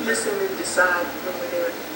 Listen and decide when we're there.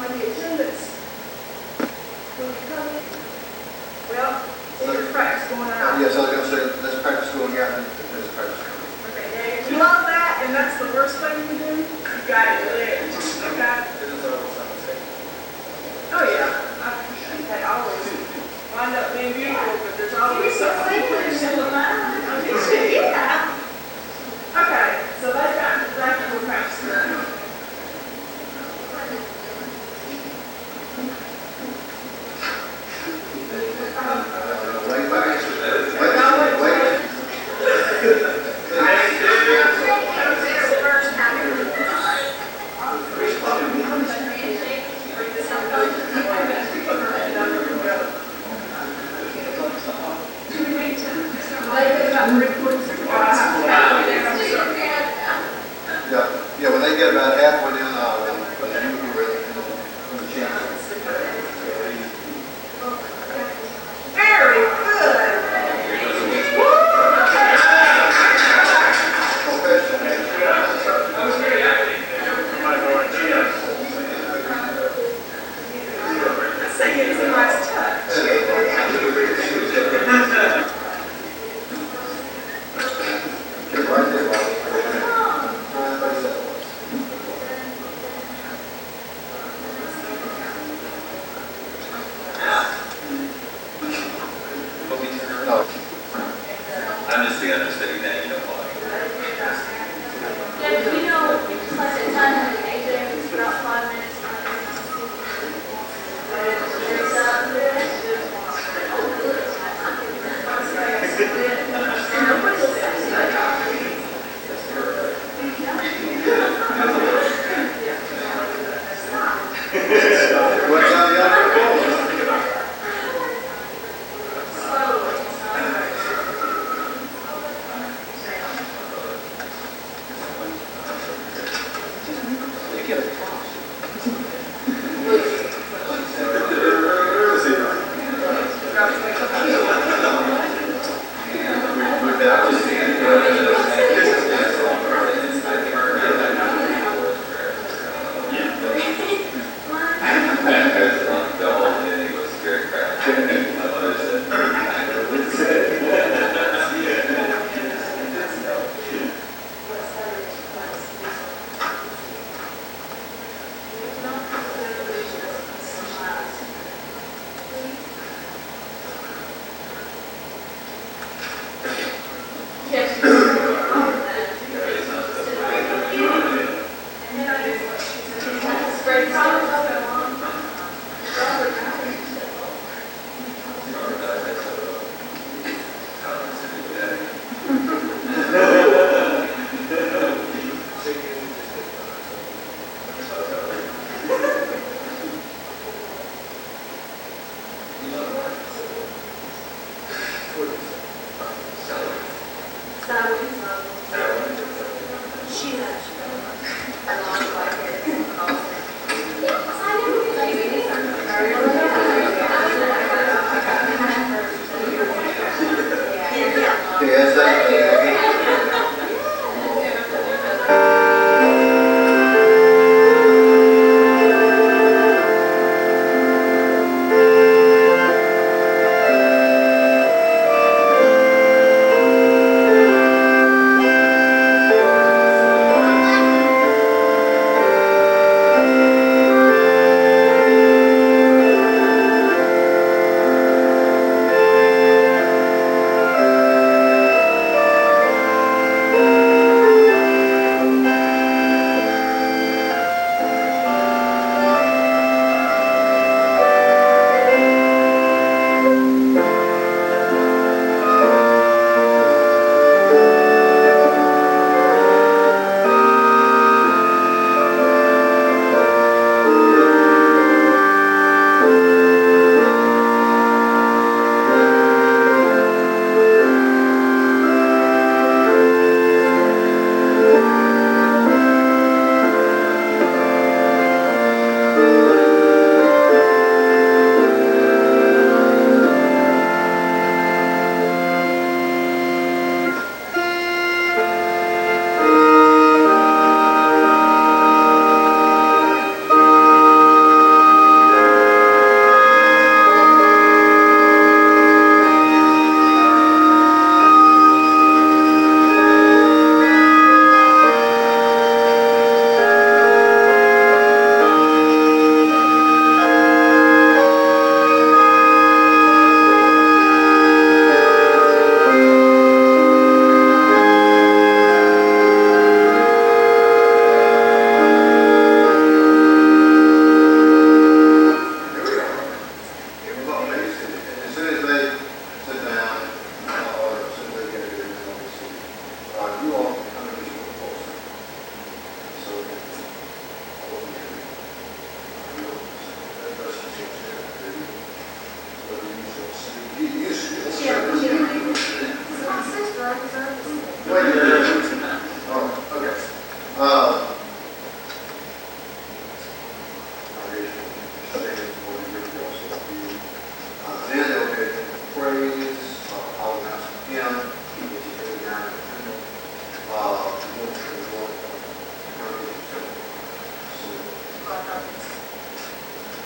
when the attendance, when you come in, well, there's practice going out. Yes, I was going to say, let's practice going out and let's practice coming. Okay, now if you love that and that's the worst thing you do, you got it lit. Okay? Oh yeah, they always wind up being beautiful, but there's always something. Yeah. Okay, so they've got exactly what practice now. Yeah, when they get about halfway down the aisle, then you will be ready for the chance. Very good. I say it's a nice touch. You're right there, Bob.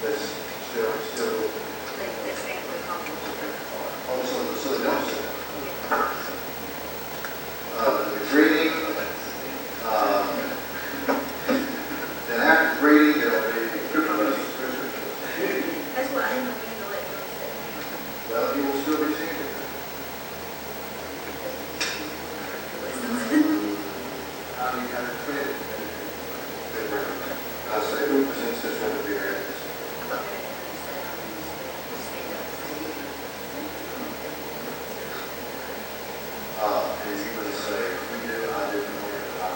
That's still, also, so they don't sit. The greeting, then after greeting, there'll be Christmas. That's what I didn't know to let them say. Well, you will still receive it. You have it clear. I say, who presents this one to be here? And you would say, we did, I didn't know it, I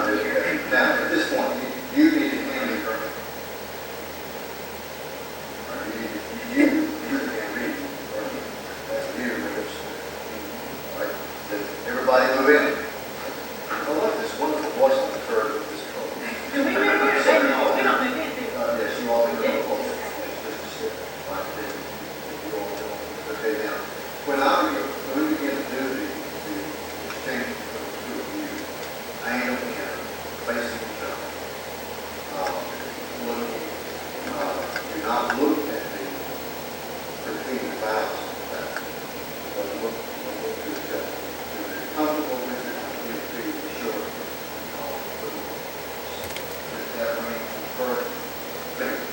did. Now, at this point, you need to hand me her. You can't read. That's you, because, right, everybody move in. I love this wonderful voice on the curve of this color. Yes, you all need to go. Okay, now, when we begin to do the exchange of the two of you, I am in basic do not look at the repeating vows, but look to the judge. If you're comfortable with it, you figure be sure. Let that ring first finger.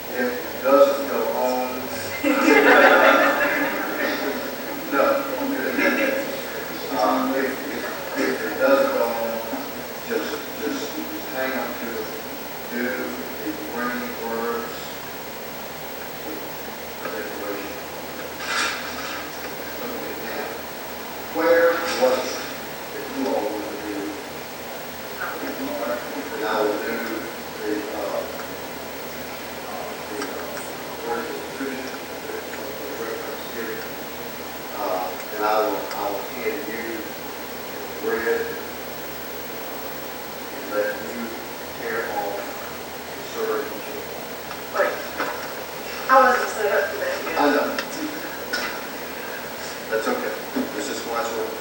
If it doesn't go on, no. If it doesn't go on, just hang on to it. Do the ring words with declaration. Where was it that you all were to do? And I will do the Constitution, the reference here, and I will hand you bread and let you tear off the serve and sugar. Wait, I wasn't set up for that yet. I know. That's okay. This is wise words.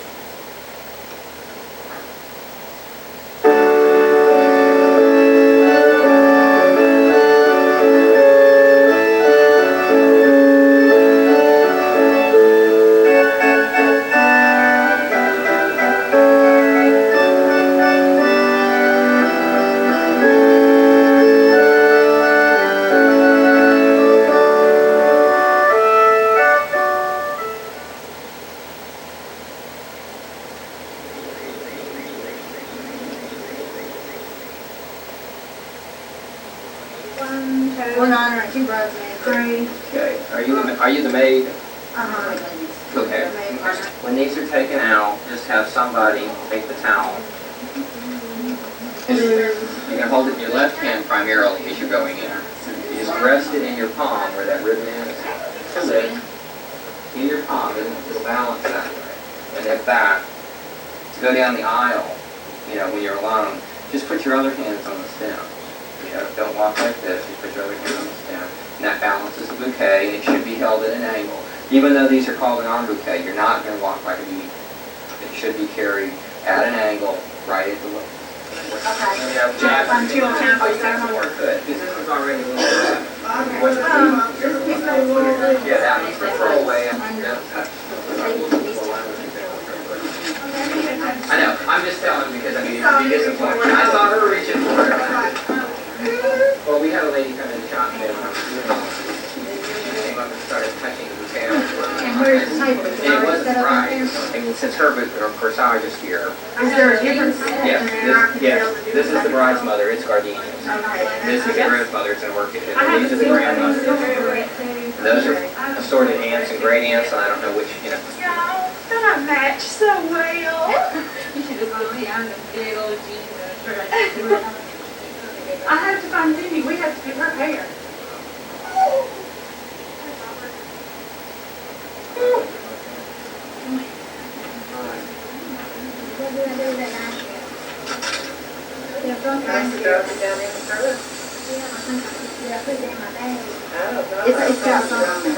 One honor and two bridesmaids. Three. Okay, are you the maid? Okay. Okay. When these are taken out, just have somebody take the towel. You're going to hold it in your left hand primarily as you're going in. You just rest it in your palm where that ribbon is. Hold it in your palm, and it'll balance that way. And at that, to go down the aisle, when you're alone, just put your other hands on the stem. Don't walk like this, you put your other hand on the stem. And that balances the bouquet, and it should be held at an angle. Even though these are called an arm bouquet, you're not going to walk like a bee. It should be carried at an angle, right at the waist. Okay. Until more good. This is already a little bit. Yeah, that one's the throw away. I know. I'm just telling because you'd be disappointed. I saw her reaching for it. Well, we had a lady come in the shop today when I was doing it. She came up and started touching the bouquet. And where's the table? It wasn't right. And since her corsage is here. Is there a difference? Yes. This is the bride's mother. It's gardenias. This is the grandmother. It's in work. These are the grandmothers. Those are assorted ants and great ants, and I don't know which, Y'all, that match so well. You should have gone behind the big old jeans and a shirt. I have to find Cindy. We have to do her hair. It's got something.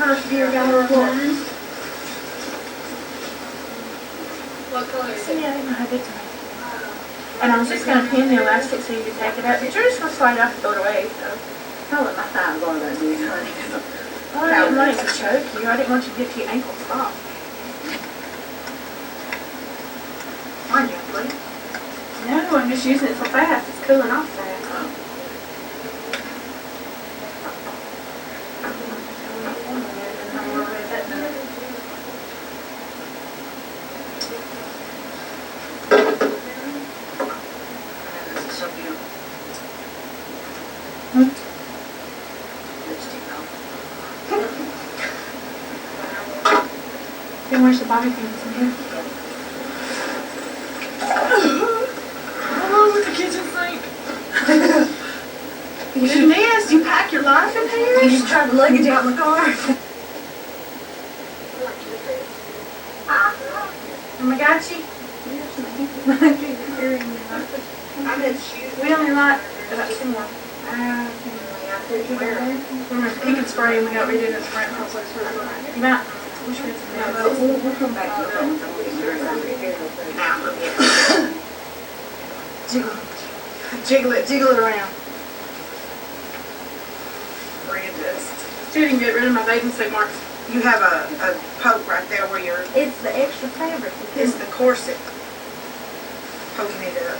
First deer got her one. What color is See, it? I didn't know how big to make it. And I was just gonna pin the elastic so you could take it up, but you're just gonna slide off and throw it away, so. I let my thighs on that dude, honey. Well, I didn't want it to choke you, I didn't want you to get to your ankle stop. On you, buddy. No, I'm just using it so fast, it's cooling off fast. This is so beautiful. Lipstick though. Then where's the bobby pins in here? Oh, with the kitchen sink. You missed, you pack your life in here? You just tried to luggage out in the car. Tamagotchi? We only like about 2 more. He can spray and we got redid it spray complex for the you might. Which one's the We'll come back to it. Jiggle it around. See if you can get rid of my bathing suit marks. You have a poke right there where you're, It's the extra fabric. it's the corset poking it up.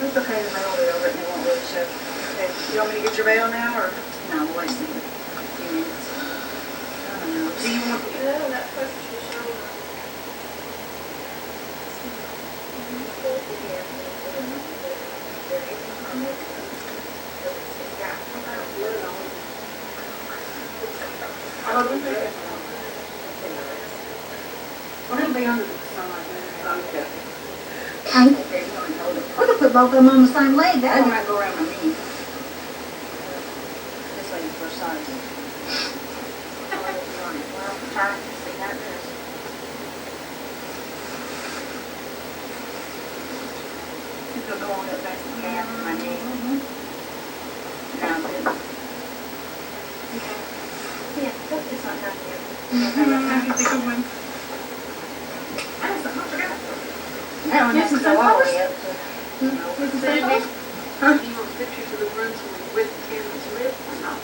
It's okay to roll it over and it won't really show. Okay, you want me to get your veil now, or No, wait a second. A few minutes. I don't know. do you want, No, that's supposed to show. It'll be under the sun like that. I'm gonna put both of them on the same leg. That one might go around my knee. This lady's for size. Well, try to see that dress. It'll go on up past the calf and my knee. Now, good. Yeah, it's not done yet. I can think of one. That one has to go all the way up to, you know. This is Sandy. You want pictures of the rooms with the cameras lit or not?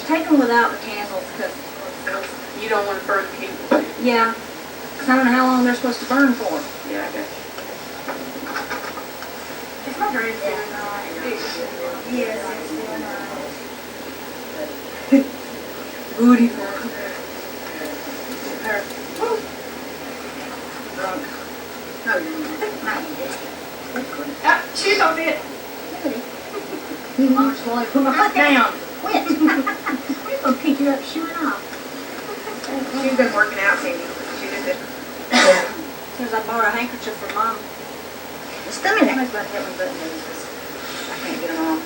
Take them without the candles, because, You don't want to burn the candles. yeah, because I don't know how long they're supposed to burn for. Yeah, I got It's my dress there now. Yes, it's Booty for her. Drunk. No, not you. Ah, shoes don't fit. Mom's going to put my foot down. Quit. I'm going to pick you up, shoe it off. she's been working out, Cindy. She just did. As soon as I bought a handkerchief for Mom. Just a minute. I'm going to help me button these because I can't get them on.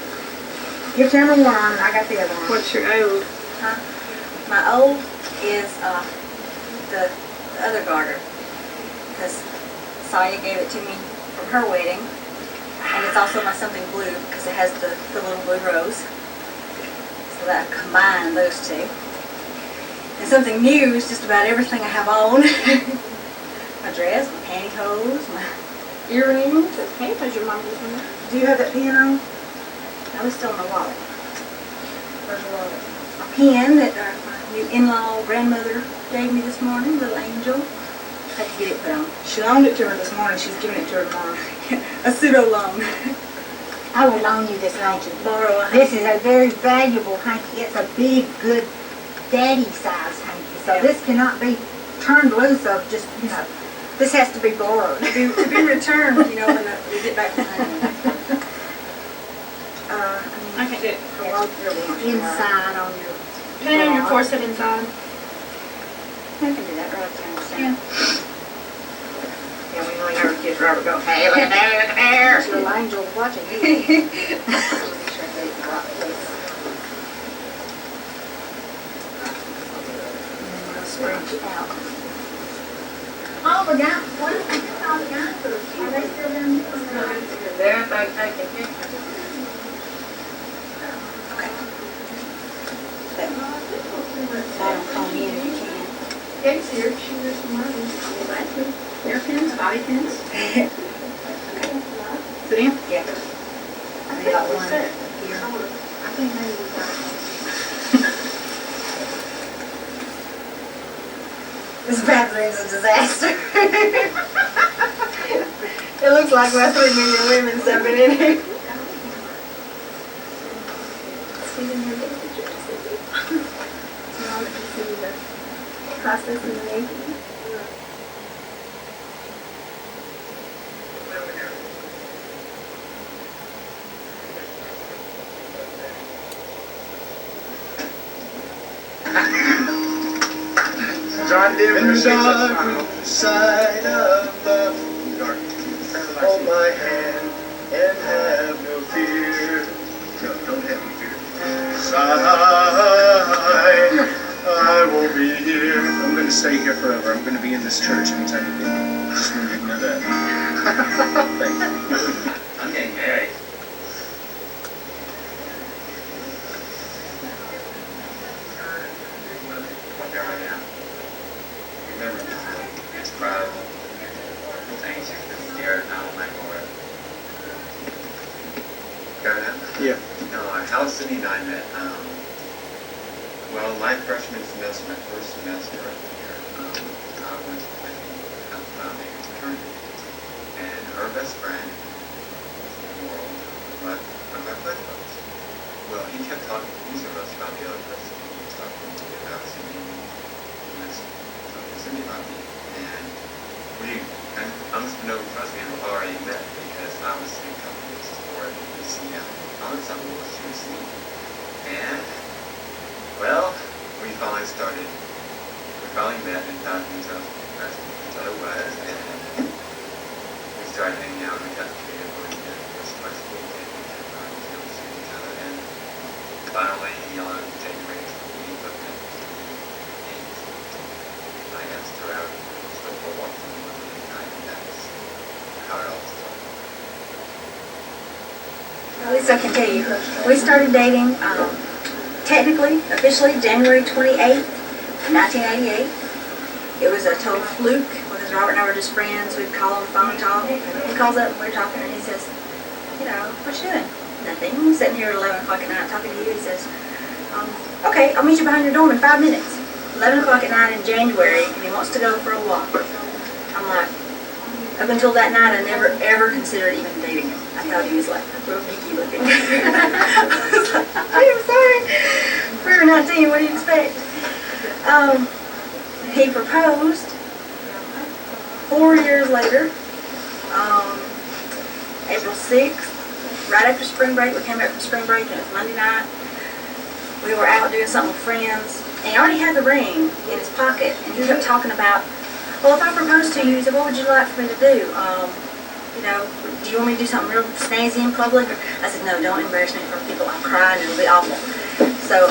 Give Tamara one, I got the other one. What's your old? Huh? My old is the other garter. Because Saya gave it to me from her wedding. And it's also my something blue because it has the little blue rose. So that I combine those two. And something new is just about everything I have on. My dress, my pantyhose, my Earrings. That's pantyhose your mom gives me. Do you have that piano? I was still in my wallet. Where's your wallet? A pen that my new in-law grandmother gave me this morning, little angel. I had to get it put on. She loaned it to her this morning, she's giving it to her tomorrow. A pseudo loan. I will loan you this hanky. Borrow a This is a very valuable hanky. It's a big, good daddy size hanky. So this cannot be turned loose of just, you know, this has to be borrowed. to be returned, you know, when we get back to home. I can do it. Inside on your... Put it on your corset inside. I can do that right there in the center. Yeah, we only heard kids Robert go, hey, look at there, look at there. There's little angel watching you. Spread you out. Oh, the guy, what is it called, the guy? Are they still down there? They're taking pictures. Okay. Kate's here, she wears some money. Hairpins, bobby pins. Sit in. Yeah. I We got one set. here. I think maybe we got one. This bathroom's a disaster. It looks like my 3 million women jumping in here. She's in here getting pictures. Now that you see the process of making. John Denver side of love. Hold my hand and have no fear. No, don't have any fear. I will be here. I'm going to stay here forever. I'm going to be in this church anytime you get me. Just want you to know that. Thank you. I'm getting married. There I am. Remember, it's proud. Thanks, you're now my board. Got it? Yeah. No, how Cindy and I met, well, my freshman semester, my first semester here, I was planning a fraternity. And her best friend in the world, one of my playfellows. Well, he kept talking to each of us about the other person. He was talking to me about Cindy, he was talking to Cindy about me. And and I must know trust me, we've already met because I was in companies for the TCIC-TV ensemble was TCIC. And well, we finally met and found each other was, and we started hanging out in the cafeteria where we did this twice a week, and we kept see each other, and finally, January, we looked at and I asked her out, so for one thing, and that's how it all started. At least I can tell you, we started dating, technically, officially, January 28th, 1988. It was a total fluke because Robert and I were just friends. We'd call on the phone and talk. He calls up and we're talking and he says, what you doing? Nothing. I'm sitting here at 11 o'clock at night talking to you. He says, okay, I'll meet you behind your dorm in 5 minutes. 11 o'clock at night in January, and he wants to go for a walk. I'm like, up until that night, I never ever considered even dating him. I thought he was like real geeky looking. I'm sorry. We were 19. What do you expect? He proposed 4 years later, April 6th, right after spring break. We came back from spring break, and it was Monday night. We were out doing something with friends, and he already had the ring in his pocket, and he kept talking about, well, if I proposed to you, he said, what would you like for me to do? Do you want me to do something real snazzy in public? I said, no, don't embarrass me in front of people. I'll cry and it'll be awful. So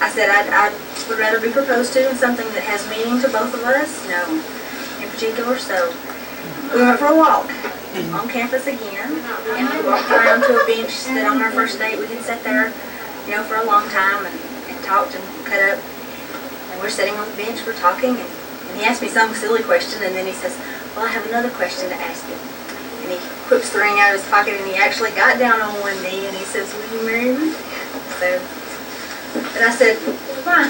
I said I would rather be proposed to in something that has meaning to both of us, in particular. So we went for a walk on campus again, and we walked around to a bench that on our first date we had sat there, for a long time and talked and cut up. And we're sitting on the bench, we're talking, and he asked me some silly question, and then he says, well, I have another question to ask you. And he whips the ring out of his pocket, and he actually got down on one knee, and he says, will you marry me? So, and I said, why?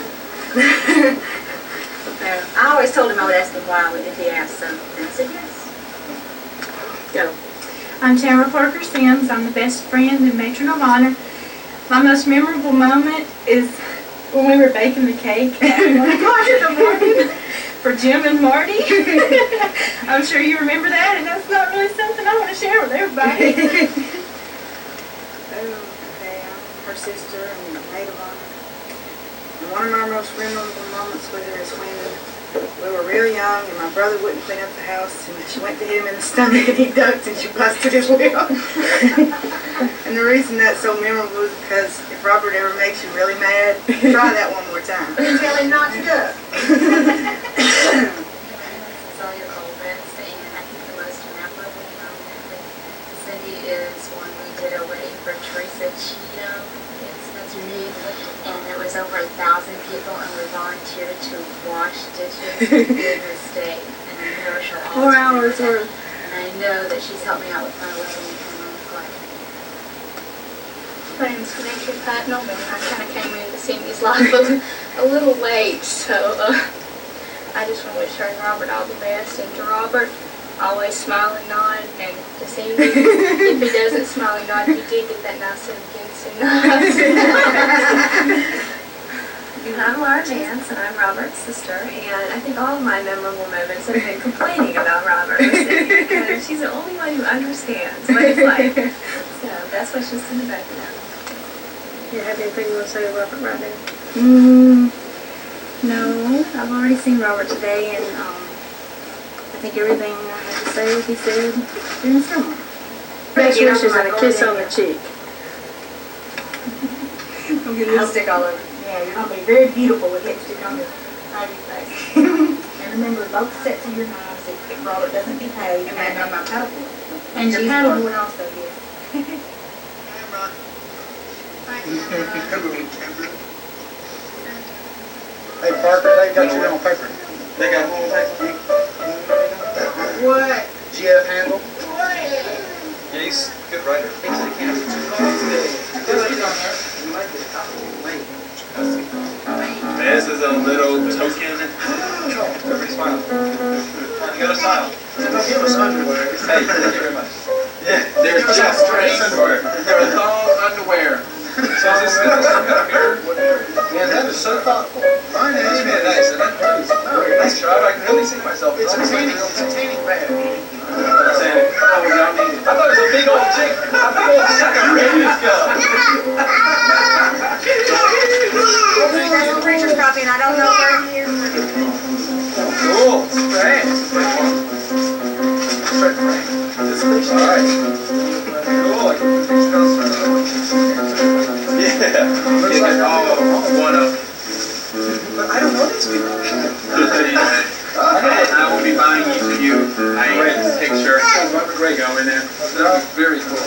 I always told him I would ask him why if he asked, so then I said yes. Go. I'm Tamara Parker Sims. I'm the best friend and matron of honor. My most memorable moment is when we were baking the cake at 1 o'clock in the morning for Jim and Marty. I'm sure you remember that, and that's not really something I want to share with everybody. Okay, I'm her sister and maid of honor. And one of our most memorable moments with her is when we were real young and my brother wouldn't clean up the house, and she went to hit him in the stomach and he ducked and she busted his lip. And the reason that's so memorable is because if Robert ever makes you really mad, try that one more time. And tell him not to duck. Celia Colvins, and I think the most memorable moment with Cindy is when we did a wedding for Teresa Cheatham. That's TV, and there was over 1,000 people, and we volunteered to wash dishes in the state, and I know she'll always 4 hours or. and I know that she's helped me out with my wedding, and I'm glad. My name's Cynthia Putnam, and I kind of came into Cindy's life a little late, so I just want to wish her and Robert all the best. And to Robert, always smile and nod, and to Cindy, if he doesn't smile and nod, you do get that nice little Vincent nod. I'm Laura Vance, and I'm Robert's sister, and I think all of my memorable moments have been complaining about Robert, because she's the only one who understands what it's like. So that's what's just in the background. You have anything you want to say to Robert right now? No, I've already seen Robert today, and I think everything I had to say will be said during the sermon. Best wishes and a kiss on the cheek. Don't get lipstick all over. Yeah, you're gonna be very beautiful with lipstick on your face. And remember, both sets of your knives if Robert doesn't behave. And on my paddleboard. And your paddleboard also, yes. Hey Parker, they got you on paper. They got one paper. What? GF handle? Yeah, he's a good writer. This is a little token. Everybody smile. You gotta smile. Don't give us underwear. Hey, thank you very much. Yeah, they're just underwear. They're thong underwear. So this is here. Man, that is so thoughtful. Fine, It's really nice. Nice job. I can really see myself. It's a teeny bag. Oh, y'all need it. I thought it was a big old chick. A big old chick. I'm ready to go. That's a preacher's copy, and I don't know where he is. Cool. Great. All right. Cool. I can fix yeah. Looks like one of them. But I don't know these people. I will be buying each of you a picture. Great going there. That was very cool.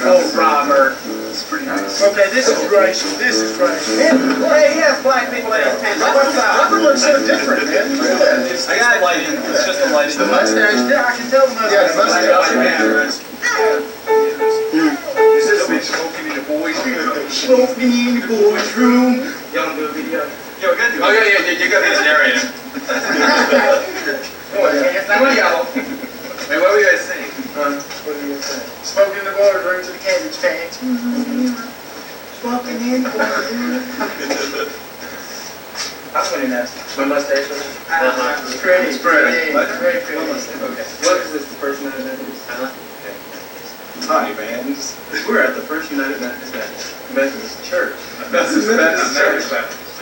Oh, Robert. It's pretty nice. Okay, this is great. This is great. Hey, yes, black people in Robert looks so different, man. I got lighting. It's just the lighting. The mustache, yeah, I can tell the mustache. Yeah, the mustache. Is this bitch smoking in the boys' room? Smoking in the boys' room. Y'all want to do a video? Yeah, we're gonna do it. Oh, yeah, you gotta be the narrator. Come on, y'all. Hey, what were you guys saying? What are you gonna say? Smoking in the boardroom to the cabbage patch. Smoking in the boardroom. I'm winning that. My mustache. It's pretty. It's pretty. Yeah, it's very pretty. Okay. What is this, the First United Methodist? Okay. Hi, Vance. We're at the First United Methodist Church. Methodist Church.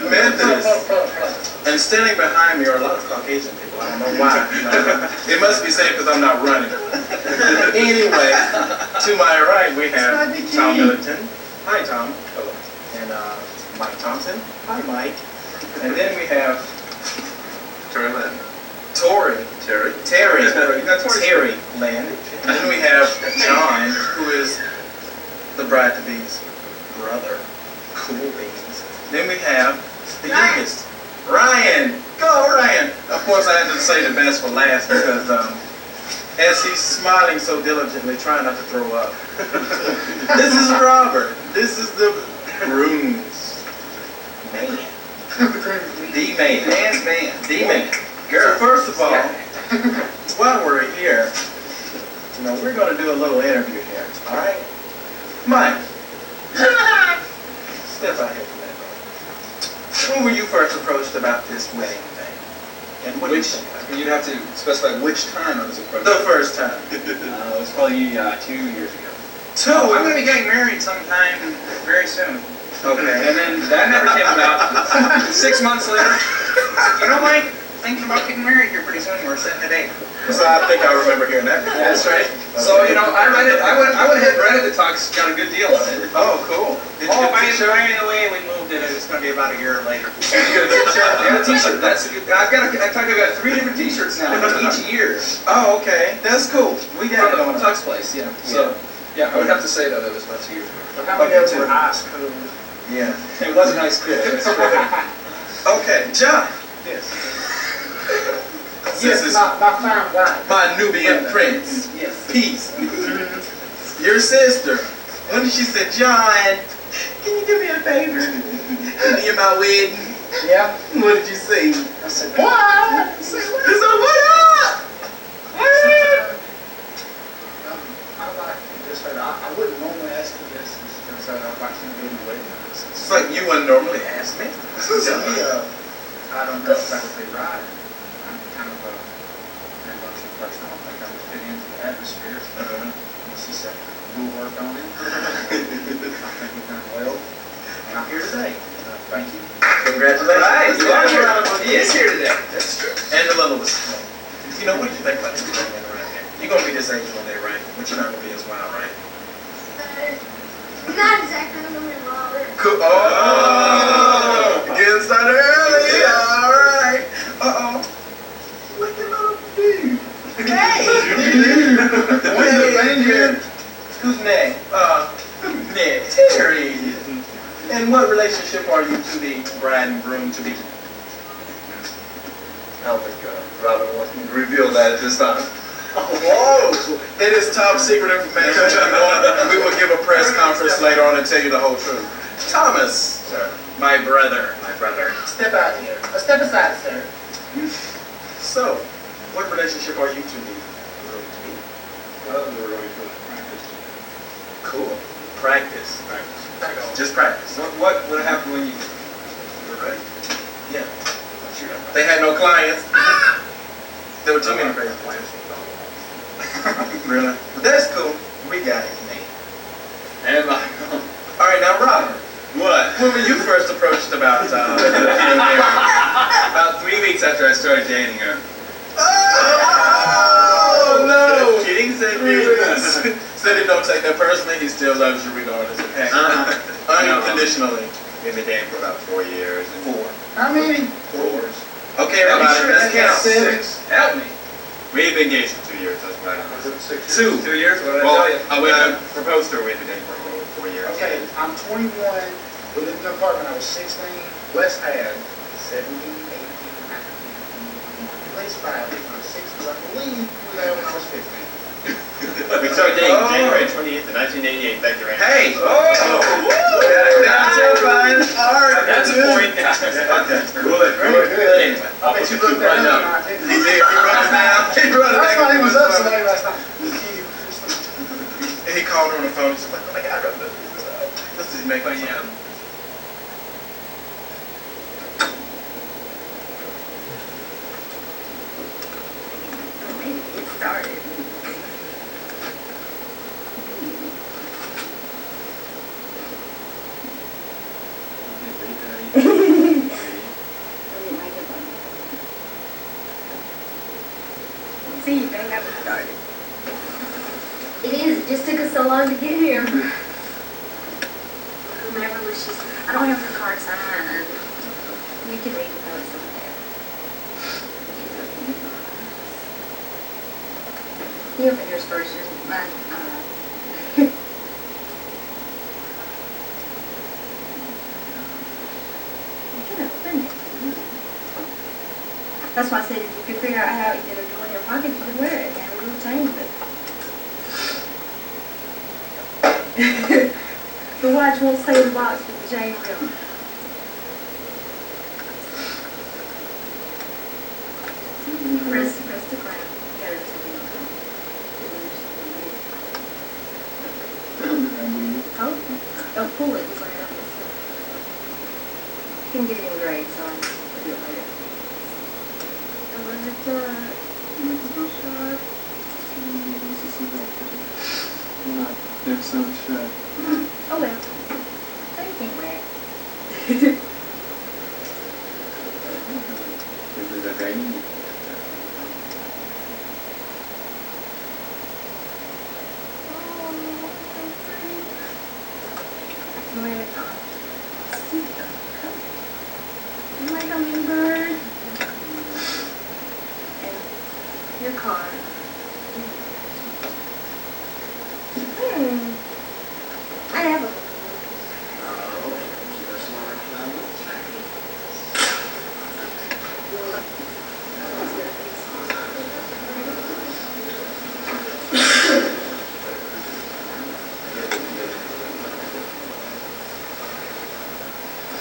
Methodist. And standing behind me are a lot of Caucasian people. I don't know why. It must be safe because I'm not running. Anyway, to my right we have Tom Middleton. Hi, Tom. Hello. And Mike Thompson. Hi, Mike. And then we have Terry Lynn. Terry Lynn. And then we have John, who is the bride-to-be's brother. Cool beans. Then we have the youngest, Ryan. Go, Ryan. Of course, I had to say the best for last because as he's smiling so diligently, trying not to throw up. This is Robert. This is the groom's man. The man. Girl. So first of all, while we're here, we're going to do a little interview here. All right, Mike. Step out here for that. When were you first approached about this wedding thing? And what did you think? You'd have to specify which time I was approached. The first time. It was probably 2 years ago. I'm going to be getting married sometime very soon. Okay. And then that never came about. 6 months later, Mike, thinking about getting married here pretty soon. We're setting a date. So I think I remember hearing that. That's right. So, I read it. I went ahead and read it. The talks got a good deal on it. Oh, cool. By the way we moved it, it's going to be about a year later. You got a t-shirt? I got a t-shirt. That's good. I've got 3 different t-shirts now, each year. Oh, okay. That's cool. We got it on Tux Place, yeah. So, yeah, I would have to say that it was about 2 years ago. How many of them were high school? Yeah. It was a nice school. That's true. Okay, John. Yes. This Yes, is my fine wine. my Nubian prince. Yes. Peace. Your sister. When did she say, John, can you do me a favor? You're my wedding. Yeah. What did you say? I said, what? You said, what up? What? I like this. I wouldn't normally ask you this because I'd like to be in the wedding. It's like you wouldn't normally ask me. I don't know if that would be right. I'm kind of a emotional person. I don't think I would fit into the atmosphere. She said, we'll work on it. I think we've done well. And I'm here today. Thank you. Congratulations. Right, You you are are. here. He is here today. That's true. And the little was. You know, what do you think about this young man around here? You're going to be this age one day, right? But you're not going to be as wild, right? Not exactly. I'm gonna be wild. Cool. Oh! Getting started early. Yeah. All right. Uh-oh. Look at little dude. Hey! Who's Ned? Ned. Terry. And what relationship are you to the bride and groom to be? I don't think Robin wants me to reveal that at this time. Whoa! It is top secret information. We will give a press conference later on and tell you the whole truth. Thomas, Sir. my brother. Step out here. Step aside, sir. So, what relationship are you to the groom to be? Well, we're really good practice. Cool. Practice. Practice. Just practice. What would happen when you're ready? Yeah. They had no clients. There were too many crazy clients. Really? But that's cool. We got it, man. And my All right, now, Robert. what? When were you first approached about getting married? About 3 weeks after I started dating her. Oh, no! Just kidding, Cynthia. Cynthia, don't take that personally. He still loves you regardless, okay? Unconditionally. We've been dating for about 4 years. 4. How many? 4. Okay, everybody, let's count. 6. Help me. We've been engaged for 2 years. That's right. Was it 6 years? 2. 2 years? What did Well, I tell you? when I proposed to her, we've been dating for over 4 years. Okay, I'm 21. We lived in an apartment. I was 16. West had 17, 18, 19, at least 5. I was 6. I believe we were there when I was 15. We started dating January 28th of 1988. Thank you, Randy. Hey! Got it down to fine art. That's a point. Okay. Good. Anyway. I bet you looked that up. He did. He wrote it down. He wrote it That's down. why he was up so late last night. And he called her on the phone. She's like, oh my God, I wrote this. This is make fun, yeah. Maybe get started. See, you ain't got me started. It is. It just took us so long to get here. Whomever was she's. I don't have her card signed. You can read the notes over there. You open yours first. Yours, mine. You can open it. That's why I said if you could figure out how you could do in your pocket, you could wear it and have a little chain, but. The watch won't stay in the box with the chain will. Press the crown. You gotta just do it. Oh, don't pull it. Just lay it on this side. You can get it engraved, so I'll do it later. It's so sharp. It's so sharp. Oh well. So you can't wear it. This is a thing. Wear it on. My hummingbird. And your card.